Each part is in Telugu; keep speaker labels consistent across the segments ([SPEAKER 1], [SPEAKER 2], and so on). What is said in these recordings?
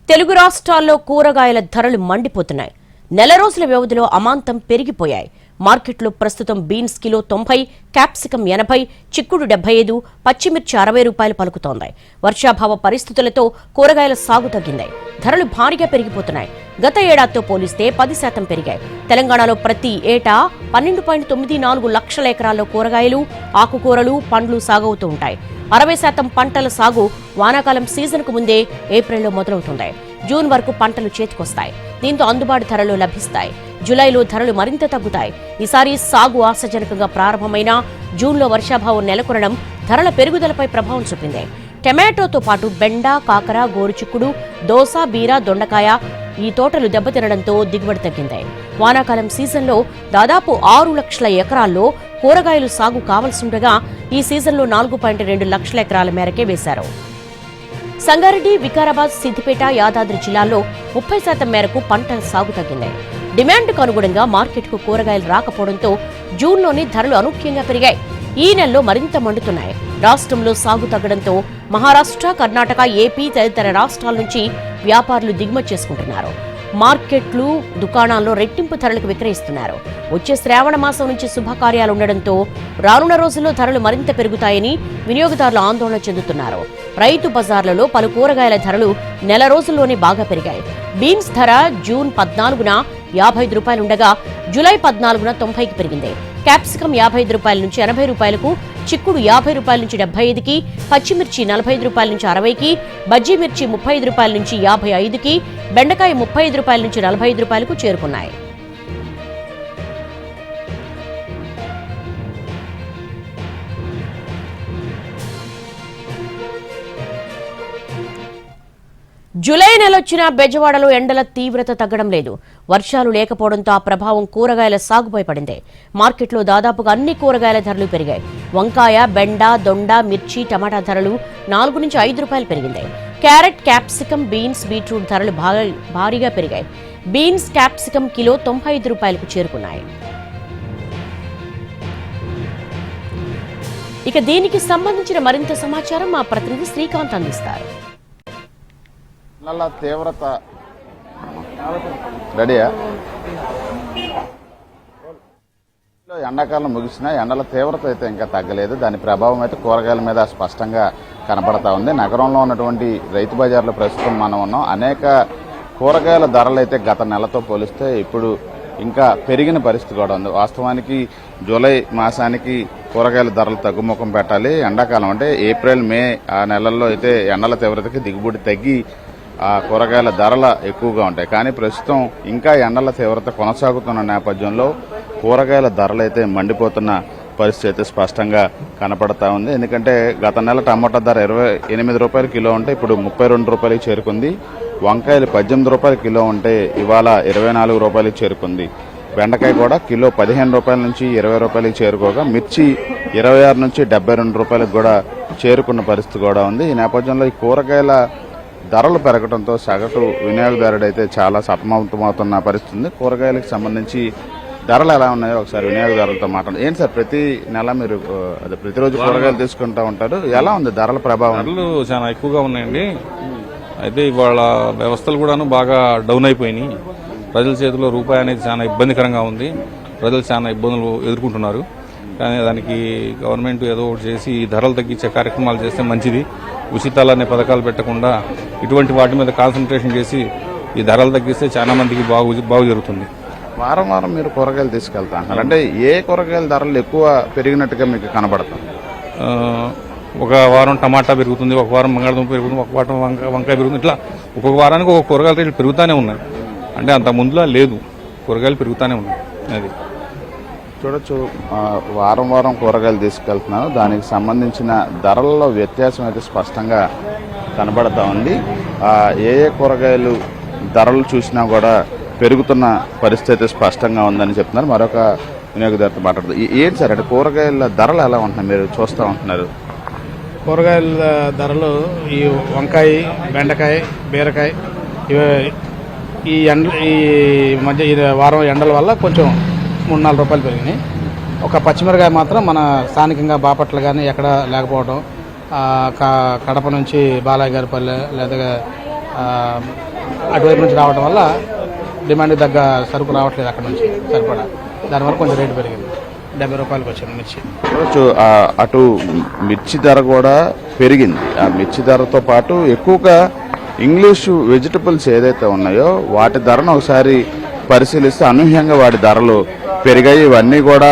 [SPEAKER 1] తెలుగు రాష్ట్రాల్లో కూరగాయల ధరలు మండిపోతున్నాయి. నెల రోజుల వ్యవధిలో అమాంతం పెరిగిపోయాయి. మార్కెట్లో ప్రస్తుతం బీన్స్ కిలో 90, క్యాప్సికం 80, చిక్కుడు 75, పచ్చిమిర్చి 60 రూపాయలు పలుకుతోంది. వర్షాభావ పరిస్థితులతో కూరగాయల సాగు తగ్గింది. ధరలు భారీగా పెరిగిపోతున్నాయి. గత ఏడాదితో పోలిస్తే 10% పెరిగాయి. తెలంగాణలో ప్రతి ఏటా 12.94 లక్షల ఎకరాల్లో కూరగాయలు, ఆకుకూరలు, పండ్లు సాగవుతూ ఉంటాయి. 60% పంటల సాగు వానాకాలం సీజన్కు ముందే ఏప్రిల్లో మొదలవుతుంది. జూన్ వరకు పంటలు చేతికొస్తాయి. దీంతో అందుబాటు ధరలు లభిస్తాయి. జూలైలో ధరలు మరింత తగ్గుతాయి. ఈసారి సాగు ఆశాజనకంగా ప్రారంభమైన జూన్లో వర్షాభావం నెలకొనడం ధరల పెరుగుదలపై ప్రభావం చూపింది. టమాటోతో పాటు బెండ, కాకర, గోరుచిక్కుడు, దోస, బీర, దొండకాయ ఈ తోటలు దెబ్బతినడంతో దిగుబడి తగ్గింది. వానాకాలం సీజన్లో దాదాపు 6 లక్షల ఎకరాల్లో కూరగాయలు సాగు కావాల్సిండగా ఈ సీజన్లో 4.2 లక్షల ఎకరాల మేరకే వేశారు. సంగారెడ్డి, వికారాబాద్, సిద్దిపేట, యాదాద్రి జిల్లాల్లో 30% మేరకు పంటల సాగు తగ్గింది. డిమాండ్కు అనుగుణంగా మార్కెట్కు కూరగాయలు రాకపోవడంతో జూన్లోనే ధరలు అనూహ్యంగా పెరిగాయి. ఈ నెలలో మరింత మండుతున్నాయి. రాష్ట్రంలో సాగు తగ్గడంతో మహారాష్ట్ర, కర్ణాటక, ఏపీ తదితర రాష్ట్రాల నుంచి వ్యాపారులు దిగుమతి చేసుకుంటున్నారు. మార్కెట్లు, దుకాణాల్లో రెట్టింపు ధరలకు విక్రయిస్తున్నారు. వచ్చే శ్రావణ మాసం నుంచి శుభకార్యాలు ఉండడంతో రానున్న రోజుల్లో ధరలు మరింత పెరుగుతాయని వినియోగదారులు ఆందోళన చెందుతున్నారు. రైతు బజార్లలో పలు కూరగాయల ధరలు నెల రోజుల్లోనే బాగా పెరిగాయి. బీన్స్ ధర జూన్ 14న 55 రూపాయలుండగా జూలై 14న 90కి పెరిగింది. క్యాప్సికం 55 రూపాయల నుంచి 80 రూపాయలకు, చిక్కుడు 50 రూపాయల నుంచి 75కి, పచ్చిమిర్చి 45 రూపాయల నుంచి 60కి, బజ్జీ మిర్చి 35 రూపాయల నుంచి 55కి, బెండకాయ 35 రూపాయల నుంచి 45 రూపాయలకు చేరుకున్నాయి. జూలై నెలొచ్చినా బెజవాడలో ఎండల తీవ్రత తగ్గడం లేదు. వర్షాలు లేకపోవడంతో ఆ ప్రభావం కూరగాయల సాగుపై పడింది. మార్కెట్లో దాదాపుగా అన్ని కూరగాయల ధరలు పెరిగాయి. వంకాయ, బెండ, దొండ, మిర్చి, టమాటా ధరలు 4 నుంచి 5 రూపాయలు పెరిగింది. క్యారెట్, క్యాప్సికం, బీన్స్, బీట్రూట్ ధరలు భారీగా పెరిగాయి. బీన్స్, క్యాప్సికం కిలో 95 రూపాయలకు చేరుకున్నాయి. ఇక దీనికి సంబంధించిన మరింత సమాచారం మా ప్రతినిధి శ్రీకాంత్ అందిస్తారు.
[SPEAKER 2] తీవ్రత రెడీయా? ఎండాకాలం ముగిసినా ఎండల తీవ్రత అయితే ఇంకా తగ్గలేదు. దాని ప్రభావం అయితే కూరగాయల మీద స్పష్టంగా కనపడతా ఉంది. నగరంలో ఉన్నటువంటి రైతు బజార్లో ప్రస్తుతం మనం ఉన్నాం. అనేక కూరగాయల ధరలు అయితే గత నెలతో పోలిస్తే ఇప్పుడు ఇంకా పెరిగిన పరిస్థితి కూడా ఉంది. వాస్తవానికి జూలై మాసానికి కూరగాయల ధరలు తగ్గుముఖం పెట్టాలి. ఎండాకాలం అంటే ఏప్రిల్, మే ఆ నెలల్లో అయితే ఎండల తీవ్రతకి దిగుబడి తగ్గి ఆ కూరగాయల ధరలు ఎక్కువగా ఉంటాయి. కానీ ప్రస్తుతం ఇంకా ఎండల తీవ్రత కొనసాగుతున్న నేపథ్యంలో కూరగాయల ధరలు అయితే మండిపోతున్న పరిస్థితి స్పష్టంగా కనపడతా ఉంది. ఎందుకంటే గత నెల టమాటా ధర 28 రూపాయల కిలో ఉంటే ఇప్పుడు 32 రూపాయలకి చేరుకుంది. వంకాయలు 18 రూపాయల కిలో ఉంటే ఇవాళ 24 రూపాయలకి చేరుకుంది. బెండకాయ కూడా కిలో 15 రూపాయల నుంచి 20 రూపాయలకి చేరుకోగా మిర్చి 26 నుంచి 72 రూపాయలకు కూడా చేరుకున్న పరిస్థితి కూడా ఉంది. ఈ నేపథ్యంలో ఈ కూరగాయల ధరలు పెరగడంతో సగటు వినియోగదారుడైతే చాలా సతమతమవుతున్న పరిస్థితి ఉంది. కూరగాయలకు సంబంధించి ధరలు ఎలా ఉన్నాయో ఒకసారి వినియోగదారులతో మాట్లాడండి. ఏంటి సార్, ప్రతి నెల మీరు ప్రతిరోజు కూరగాయలు తీసుకుంటూ ఉంటారు, ఎలా ఉంది ధరల ప్రభావం?
[SPEAKER 3] ధరలు చాలా ఎక్కువగా ఉన్నాయండి. అయితే ఇవాళ వ్యవస్థలు కూడాను బాగా డౌన్ అయిపోయినాయి. ప్రజల చేతిలో రూపాయి అనేది చాలా ఇబ్బందికరంగా ఉంది. ప్రజలు చాలా ఇబ్బందులు ఎదుర్కొంటున్నారు. కానీ దానికి గవర్నమెంట్ ఏదో ఒకటి చేసి ధరలు తగ్గించే కార్యక్రమాలు చేస్తే మంచిది. ఉచితాలు అనే పథకాలు పెట్టకుండా ఇటువంటి వాటి మీద కాన్సన్ట్రేషన్ చేసి ఈ ధరలు తగ్గిస్తే చాలా మందికి బాగు జరుగుతుంది.
[SPEAKER 2] వారం వారం మీరు కూరగాయలు తీసుకెళ్తారు అంటే ఏ కూరగాయల ధరలు ఎక్కువ పెరిగినట్టుగా మీకు కనబడతాం?
[SPEAKER 3] ఒక వారం టమాటా పెరుగుతుంది, ఒక వారం బంగాళదుంప పెరుగుతుంది, ఒక వారం వంకాయ పెరుగుతుంది. ఇట్లా ఒక్కొక్క వారానికి ఒక కూరగాయల రేట్లు పెరుగుతూనే ఉన్నాయి. అంటే అంత ముందులా లేదు, కూరగాయలు పెరుగుతూనే ఉన్నాయి. అది
[SPEAKER 2] చూడొచ్చు, వారం వారం కూరగాయలు తీసుకెళ్తున్నాను. దానికి సంబంధించిన ధరల్లో వ్యత్యాసం అయితే స్పష్టంగా కనబడతా ఉంది. ఏ కూరగాయలు ధరలు చూసినా కూడా పెరుగుతున్న పరిస్థితి స్పష్టంగా ఉందని చెప్తున్నారు. మరొక వినియోగదారుతో మాట్లాడుతుంది. ఏంటి సార్ అంటే కూరగాయల ధరలు ఎలా ఉంటున్నాయి మీరు చూస్తూ ఉంటున్నారు?
[SPEAKER 4] కూరగాయల ధరలు ఈ వంకాయ, బెండకాయ, బీరకాయ ఈ మధ్య ఈ వారం ఎండల వల్ల కొంచెం 3-4 రూపాయలు పెరిగినాయి. ఒక పచ్చిమిరకాయ మాత్రం మన స్థానికంగా బాపట్ల కానీ ఎక్కడ లేకపోవడం, కడప నుంచి బాలయ్య గారిపల్లె లేదా అటువైపు నుంచి రావడం వల్ల డిమాండ్ తగ్గ సరుకు రావట్లేదు అక్కడ నుంచి సరిపడా, దానివల్ల కొంచెం రేటు పెరిగింది. 70 రూపాయలకి వచ్చింది మిర్చి.
[SPEAKER 2] అటు మిర్చి ధర కూడా పెరిగింది. ఆ మిర్చి ధరతో పాటు ఎక్కువగా ఇంగ్లీషు వెజిటబుల్స్ ఏదైతే ఉన్నాయో వాటి ధరను ఒకసారి పరిశీలిస్తే అనూహ్యంగా వాటి ధరలు పెరిగాయి. ఇవన్నీ కూడా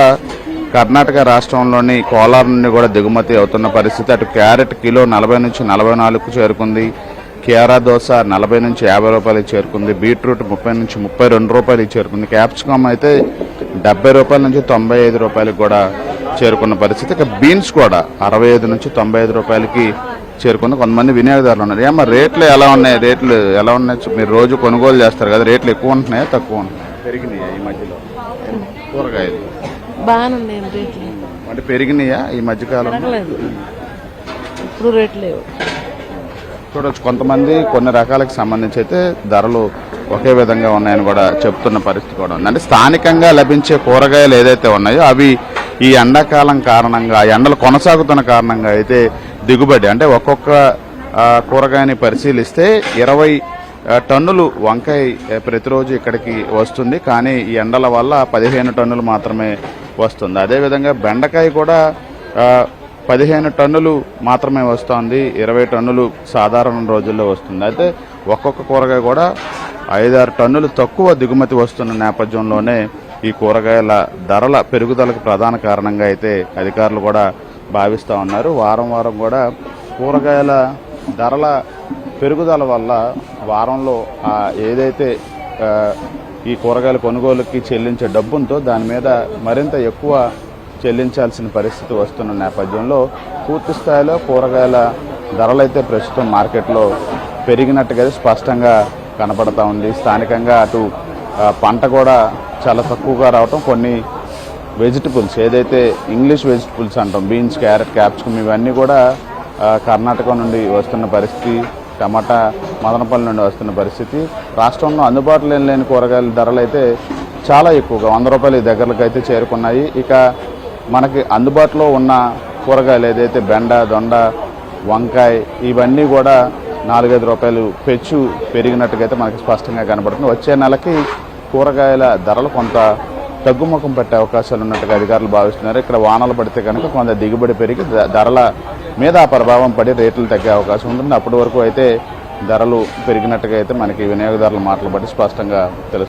[SPEAKER 2] కర్ణాటక రాష్ట్రంలోని కోలార్ నుండి కూడా దిగుమతి అవుతున్న పరిస్థితి. అటు క్యారెట్ కిలో 40 నుంచి 44కు చేరుకుంది. కేరా దోస 40 నుంచి 50 రూపాయలకి చేరుకుంది. బీట్రూట్ 30 నుంచి 32 రూపాయలకి చేరుకుంది. క్యాప్సికమ్ అయితే 70 రూపాయల నుంచి 95 రూపాయలకి కూడా చేరుకున్న పరిస్థితి. ఇక బీన్స్ కూడా 65 నుంచి 95 రూపాయలకి చేరుకుంది. కొంతమంది వినియోగదారులు ఉన్నారు. ఏమన్నా రేట్లు ఎలా ఉన్నాయి? రేట్లు ఎలా ఉన్నాయి? మీరు రోజు కొనుగోలు చేస్తారు కదా, రేట్లు ఎక్కువ ఉంటున్నాయా తక్కువ ఉంటున్నాయా? పెరిగినాయా ఈ మధ్యలో కూరగాయలు?
[SPEAKER 5] బాగానే ఉన్నాయి రేట్లు.
[SPEAKER 2] అంటే పెరిగినాయా ఈ మధ్యకాలం?
[SPEAKER 5] ఇప్పుడు రేట్లు లేవు.
[SPEAKER 2] చూడవచ్చు కొంతమంది కొన్ని రకాలకు సంబంధించి అయితే ధరలు ఒకే విధంగా ఉన్నాయని కూడా చెప్తున్న పరిస్థితి కూడా ఉంది. అంటే స్థానికంగా లభించే కూరగాయలు ఏదైతే ఉన్నాయో అవి ఈ ఎండాకాలం కారణంగా, ఎండలు కొనసాగుతున్న కారణంగా అయితే దిగుబడి అంటే ఒక్కొక్క కూరగాయని పరిశీలిస్తే 20 టన్నులు వంకాయ ప్రతిరోజు ఇక్కడికి వస్తుంది. కానీ ఈ ఎండల వల్ల 15 టన్నులు మాత్రమే వస్తుంది. అదేవిధంగా బెండకాయ కూడా 15 టన్నులు మాత్రమే వస్తుంది. 20 టన్నులు సాధారణ రోజుల్లో వస్తుంది. అయితే ఒక్కొక్క కూరగాయ కూడా 5-6 టన్నులు తక్కువ దిగుమతి వస్తున్న నేపథ్యంలోనే ఈ కూరగాయల ధరల పెరుగుదలకు ప్రధాన కారణంగా అయితే అధికారులు కూడా భావిస్తూ ఉన్నారు. వారం వారం కూడా కూరగాయల ధరల పెరుగుదల వల్ల వారంలో ఏదైతే ఈ కూరగాయల కొనుగోలుకి చెల్లించే డబ్బుంతో దాని మీద మరింత ఎక్కువ చెల్లించాల్సిన పరిస్థితి వస్తున్న నేపథ్యంలో పూర్తి స్థాయిలో కూరగాయల ధరలైతే ప్రస్తుతం మార్కెట్లో పెరిగినట్టుగా స్పష్టంగా కనపడతా ఉంది. స్థానికంగా అటు పంట కూడా చాలా తక్కువగా రావటం, కొన్ని వెజిటబుల్స్ ఏదైతే ఇంగ్లీష్ వెజిటబుల్స్ అంటాం, బీన్స్, క్యారెట్, క్యాప్సికమ్ ఇవన్నీ కూడా కర్ణాటక నుండి వస్తున్న పరిస్థితి, టమాటా మదనపల్లి నుండి వస్తున్న పరిస్థితి. రాష్ట్రంలో అందుబాటులో లేని కూరగాయల ధరలు అయితే చాలా ఎక్కువగా 100 రూపాయల దగ్గరలకు అయితే చేరుకున్నాయి. ఇక మనకి అందుబాటులో ఉన్న కూరగాయలు ఏదైతే బెండ, దొండ, వంకాయ ఇవన్నీ కూడా 4-5 రూపాయలు పెచ్చు పెరిగినట్టుగా అయితే మనకి స్పష్టంగా కనబడుతుంది. వచ్చే నెలకి కూరగాయల ధరలు కొంత తగ్గుముఖం పెట్టే అవకాశాలు ఉన్నట్టుగా అధికారులు భావిస్తున్నారు. ఇక్కడ వానలు పడితే కనుక కొంత దిగుబడి పెరిగి ధరల మీద ఆ ప్రభావం పడి రేట్లు తగ్గే అవకాశం ఉంటుంది. అప్పటి వరకు అయితే ధరలు పెరిగినట్టుగా అయితే మనకి వినియోగదారుల మాటలు బట్టి స్పష్టంగా తెలుస్తుంది.